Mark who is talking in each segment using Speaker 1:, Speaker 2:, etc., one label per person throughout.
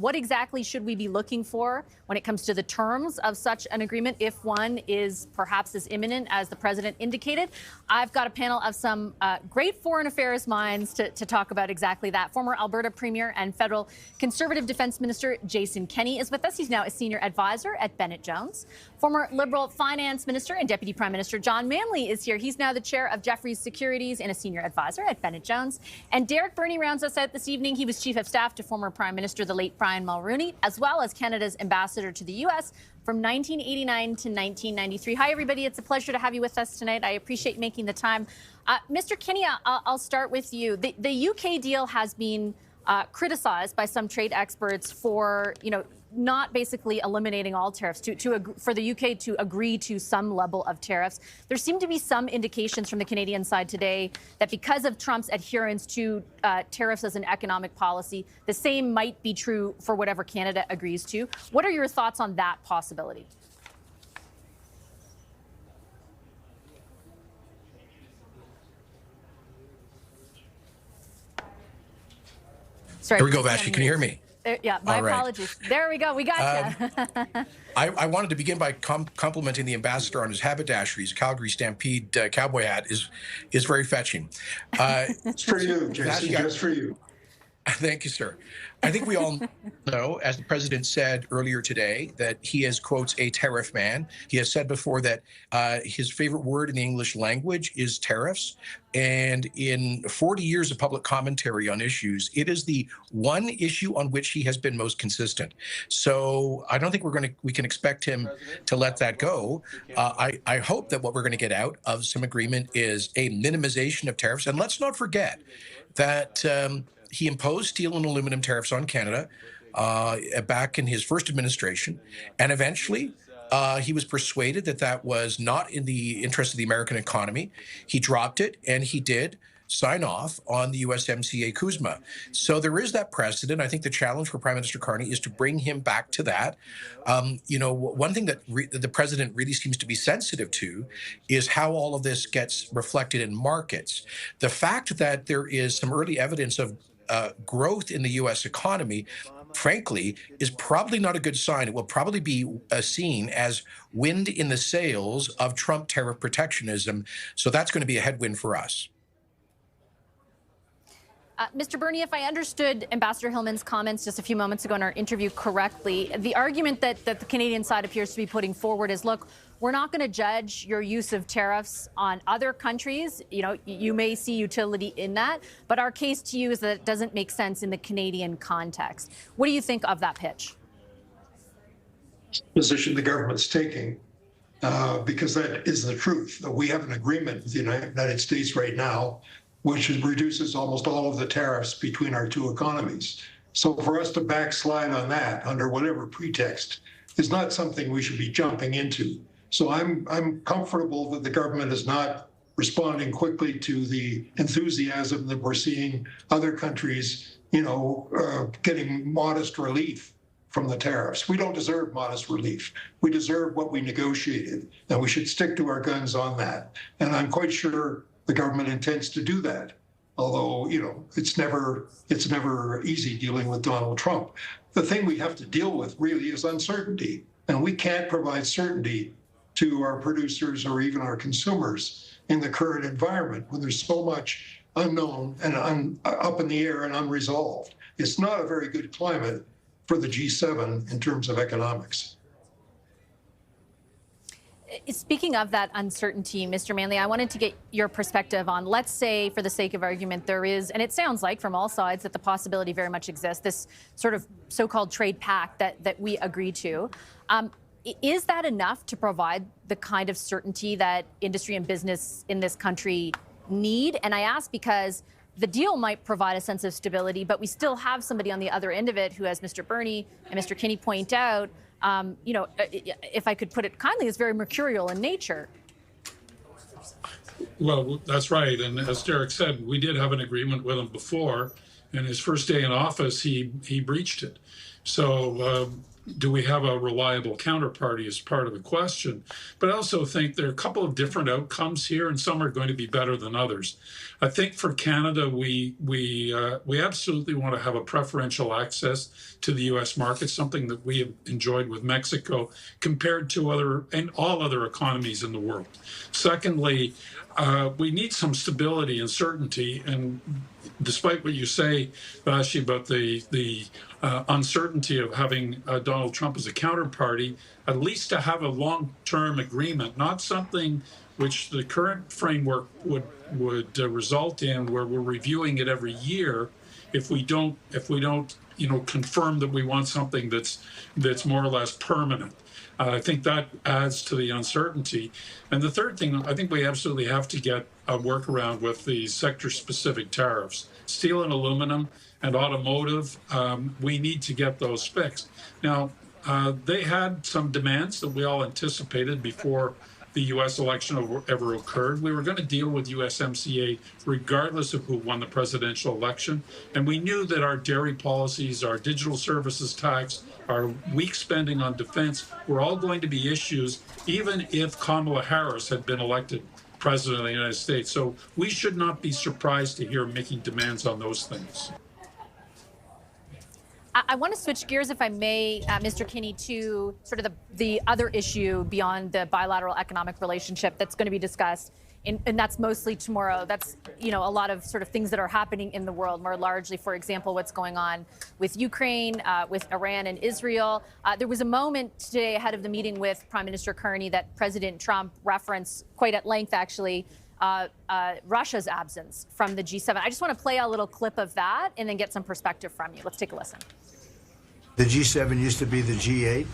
Speaker 1: What exactly should we be looking for when it comes to the terms of such an agreement, if one is perhaps as imminent as the president indicated? I've got a panel of some great foreign affairs minds to talk about exactly that. Former Alberta Premier and federal Conservative Defence Minister Jason Kenney is with us. He's now a senior advisor at Bennett Jones. Former Liberal Finance Minister and Deputy Prime Minister John Manley is here. He's now the chair of Jefferies Securities and a senior advisor at Bennett Jones. And Derek Burney rounds us out this evening. He was chief of staff to former Prime Minister, the late Brian Mulroney, as well as Canada's ambassador to the U.S. from 1989 to 1993. Hi, everybody. It's a pleasure to have you with us tonight. I appreciate making the time. Mr. Kenney, I'll start with you. The UK deal has been criticized by some trade experts for, not basically eliminating all tariffs, for the UK to agree to some level of tariffs. There seem to be some indications from the Canadian side today that because of Trump's adherence to tariffs as an economic policy, the same might be true for whatever Canada agrees to. What are your thoughts on that possibility? Sorry,
Speaker 2: here we go, Vashti. Can you hear me?
Speaker 1: Yeah, my apologies. There we go. We got you.
Speaker 2: I wanted to begin by complimenting the ambassador on his haberdashery. His Calgary Stampede cowboy hat is very fetching.
Speaker 3: It's for you, Jason, just for you.
Speaker 2: Thank you, sir. I think we all know, as the president said earlier today, that he is, quotes, a tariff man. He has said before that his favorite word in the English language is tariffs. And in 40 years of public commentary on issues, it is the one issue on which he has been most consistent. So I don't think we can expect him to let that go. I hope that what we're going to get out of some agreement is a minimization of tariffs. And let's not forget that he imposed steel and aluminum tariffs on Canada back in his first administration. And eventually, he was persuaded that that was not in the interest of the American economy. He dropped it, and he did sign off on the USMCA CUSMA. So there is that precedent. I think the challenge for Prime Minister Carney is to bring him back to that. One thing that the president really seems to be sensitive to is how all of this gets reflected in markets. The fact that there is some early evidence of growth in the U.S. economy, frankly, is probably not a good sign. It will probably be seen as wind in the sails of Trump tariff protectionism. So that's going to be a headwind for us.
Speaker 1: Mr. Burney, if I understood Ambassador Hillman's comments just a few moments ago in our interview correctly, the argument that the Canadian side appears to be putting forward is, look, we're not going to judge your use of tariffs on other countries. You may see utility in that, but our case to you is that it doesn't make sense in the Canadian context. What do you think of that pitch?
Speaker 3: Position the government's taking, because that is the truth. We have an agreement with the United States right now, which reduces almost all of the tariffs between our two economies. So for us to backslide on that under whatever pretext is not something we should be jumping into. So I'm comfortable that the government is not responding quickly to the enthusiasm that we're seeing other countries, getting modest relief from the tariffs. We don't deserve modest relief. We deserve what we negotiated, and we should stick to our guns on that. And I'm quite sure the government intends to do that. Although, it's never easy dealing with Donald Trump. The thing we have to deal with really is uncertainty. And we can't provide certainty to our producers or even our consumers in the current environment when there's so much unknown and up in the air and unresolved. It's not a very good climate for the G7 in terms of economics.
Speaker 1: Speaking of that uncertainty, Mr. Manley, I wanted to get your perspective on, let's say, for the sake of argument, there is, and it sounds like from all sides that the possibility very much exists, this sort of so-called trade pact that we agree to. Is that enough to provide the kind of certainty that industry and business in this country need? And I ask because the deal might provide a sense of stability, but we still have somebody on the other end of it who, as Mr. Burney and Mr. Kenney point out, if I could put it kindly, is very mercurial in nature.
Speaker 4: Well, that's right. And as Derek said, we did have an agreement with him before. And his first day in office, he breached it. So do we have a reliable counterparty is part of the question. But I also think there are a couple of different outcomes here, and some are going to be better than others. I think for Canada, we absolutely want to have a preferential access to the U.S. market, something that we have enjoyed with Mexico compared to all other economies in the world. Secondly, we need some stability and certainty. And despite what you say, Vashi, about the uncertainty of having Donald Trump as a counterparty, at least to have a long-term agreement, not something which the current framework would result in, where we're reviewing it every year. If we don't, confirm that we want something that's more or less permanent. I think that adds to the uncertainty. And the third thing, I think we absolutely have to get a workaround with the sector-specific tariffs. Steel and aluminum and automotive, we need to get those fixed. Now, they had some demands that we all anticipated before the U.S. election ever occurred. We were going to deal with USMCA regardless of who won the presidential election. And we knew that our dairy policies, our digital services tax, our weak spending on defense were all going to be issues, even if Kamala Harris had been elected president of the United States. So we should not be surprised to hear making demands on those things.
Speaker 1: I want to switch gears, if I may, Mr. Kinney, to sort of the other issue beyond the bilateral economic relationship that's going to be discussed, and that's mostly tomorrow. That's, a lot of sort of things that are happening in the world, more largely, for example, what's going on with Ukraine, with Iran and Israel. There was a moment today ahead of the meeting with Prime Minister Carney that President Trump referenced quite at length, actually, Russia's absence from the G7. I just want to play a little clip of that and then get some perspective from you. Let's take a listen.
Speaker 5: The G7 used to be the G8.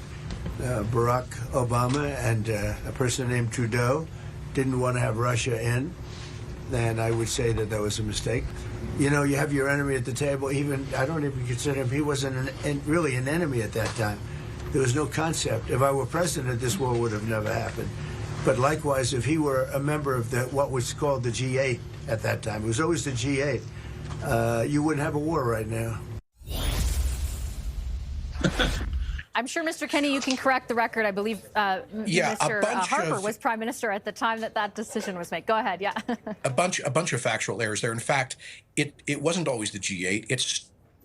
Speaker 5: Barack Obama and a person named Trudeau didn't want to have Russia in, and I would say that was a mistake. You have your enemy at the table. Even I don't even consider him. He wasn't really an enemy at that time. There was no concept. If I were president, this war would have never happened. But likewise, if he were a member of what was called the G8 at that time, it was always the G8, you wouldn't have a war right now.
Speaker 1: I'm sure, Mr. Kenney, you can correct the record. I believe Mr. Harper was prime minister at the time that decision was made. Go ahead, yeah.
Speaker 2: a bunch of factual errors there. In fact, it wasn't always the G8. It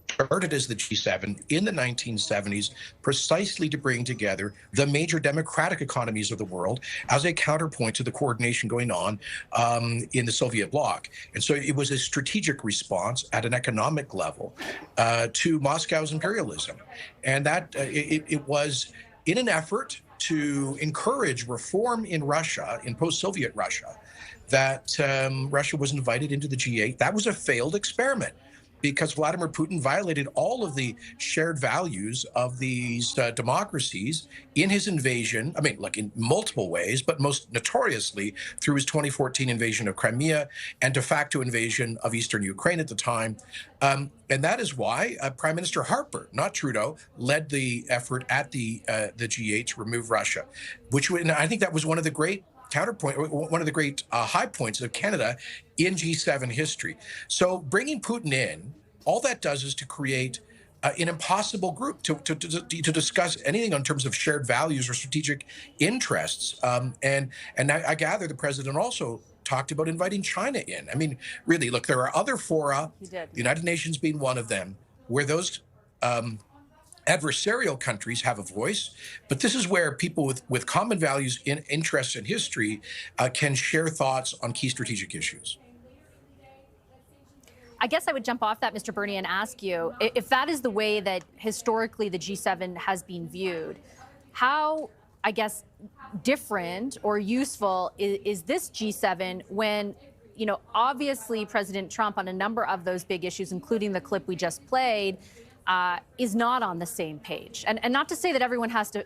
Speaker 2: started as the G7 in the 1970s, precisely to bring together the major democratic economies of the world as a counterpoint to the coordination going on in the Soviet bloc. And so it was a strategic response at an economic level to Moscow's imperialism. And that it was in an effort to encourage reform in Russia, in post-Soviet Russia, that Russia was invited into the G8. That was a failed experiment, because Vladimir Putin violated all of the shared values of these democracies in his invasion. I mean, in multiple ways, but most notoriously through his 2014 invasion of Crimea and de facto invasion of eastern Ukraine at the time. And that is why Prime Minister Harper, not Trudeau, led the effort at the G8 to remove Russia, and I think that was one of the great one of the great high points of Canada in G7 history. So bringing Putin in, all that does is to create an impossible group to discuss anything in terms of shared values or strategic interests. And I gather the president also talked about inviting China in. I mean, really, look, there are other fora, the United Nations being one of them, where those adversarial countries have a voice, but this is where people with common values, interests, and history can share thoughts on key strategic issues.
Speaker 1: I guess I would jump off that, Mr. Bernier, and ask you, if that is the way that historically the G7 has been viewed, how, I guess, different or useful is this G7 when, obviously President Trump on a number of those big issues, including the clip we just played, is not on the same page. And not to say that everyone has to,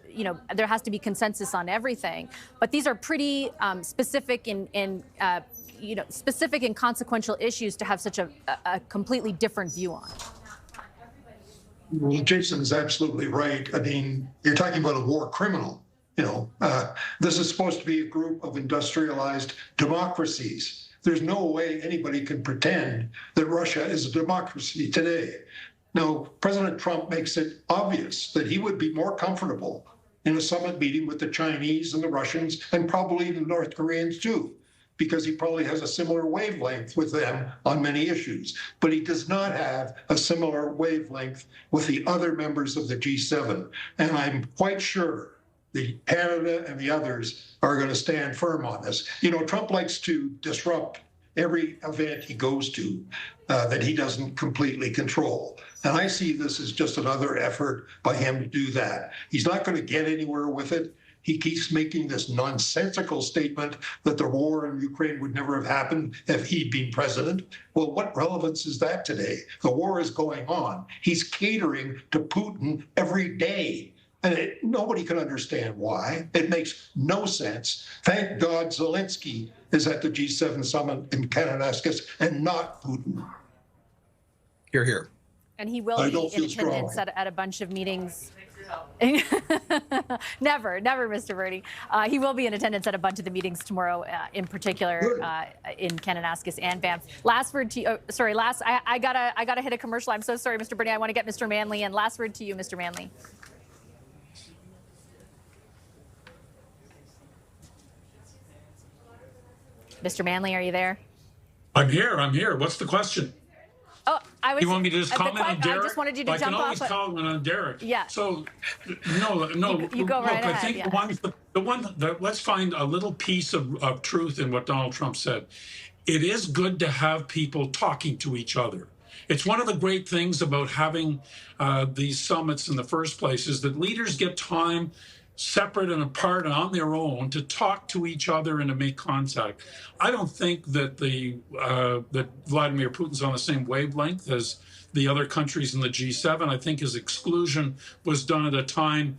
Speaker 1: there has to be consensus on everything, but these are pretty specific and specific and consequential issues to have such a completely different view on.
Speaker 3: Well, Jason is absolutely right. I mean, you're talking about a war criminal. This is supposed to be a group of industrialized democracies. There's no way anybody can pretend that Russia is a democracy today. Now, President Trump makes it obvious that he would be more comfortable in a summit meeting with the Chinese and the Russians and probably the North Koreans too, because he probably has a similar wavelength with them on many issues. But he does not have a similar wavelength with the other members of the G7. And I'm quite sure that Canada and the others are going to stand firm on this. You know, Trump likes to disrupt every event he goes to that he doesn't completely control. And I see this as just another effort by him to do that. He's not going to get anywhere with it. He keeps making this nonsensical statement that the war in Ukraine would never have happened if he'd been president. Well, what relevance is that today? The war is going on. He's catering to Putin every day. And nobody can understand why. It makes no sense. Thank God Zelensky is at the G7 summit in Canada-U.S. and not Putin.
Speaker 2: Hear, hear.
Speaker 1: And he will be in attendance at a bunch of meetings. Never, Mr. Bernie. He will be in attendance at a bunch of the meetings tomorrow, in particular in Canada-U.S. and Banff. Last word to you. I gotta hit a commercial. I'm so sorry, Mr. Bernie. I want to get Mr. Manley in. Last word to you, Mr. Manley. Mr. Manley, are you there?
Speaker 4: I'm here. What's the question?
Speaker 1: Oh,
Speaker 4: You want me to just comment on Derek?
Speaker 1: I just wanted you to
Speaker 4: I
Speaker 1: jump
Speaker 4: can always
Speaker 1: off.
Speaker 4: comment on Derek.
Speaker 1: Yeah.
Speaker 4: So, no.
Speaker 1: You go right
Speaker 4: I
Speaker 1: ahead,
Speaker 4: think
Speaker 1: yeah.
Speaker 4: let's find a little piece of truth in what Donald Trump said. It is good to have people talking to each other. It's one of the great things about having these summits in the first place is that leaders get time separate and apart and on their own to talk to each other and to make contact. I don't think that that Vladimir Putin's on the same wavelength as the other countries in the G7. I think his exclusion was done at a time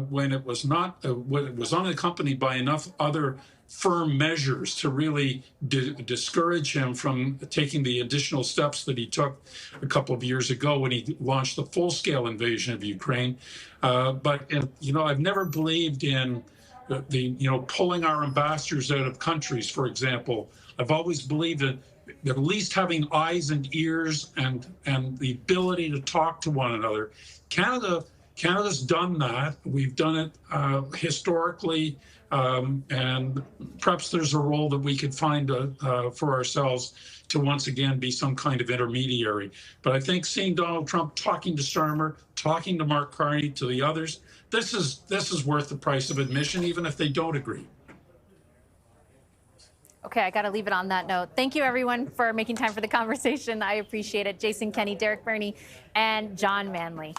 Speaker 4: when it was not, when it was unaccompanied by enough other firm measures to really discourage him from taking the additional steps that he took a couple of years ago when he launched the full-scale invasion of Ukraine. But I've never believed in pulling our ambassadors out of countries, for example. I've always believed that at least having eyes and ears and the ability to talk to one another. Canada's done that. We've done it historically, and perhaps there's a role that we could find for ourselves to once again be some kind of intermediary. But I think seeing Donald Trump talking to Starmer, talking to Mark Carney, to the others, this is worth the price of admission, even if they don't agree.
Speaker 1: Okay, I got to leave it on that note. Thank you, everyone, for making time for the conversation. I appreciate it. Jason Kenney, Derek Burney, and John Manley.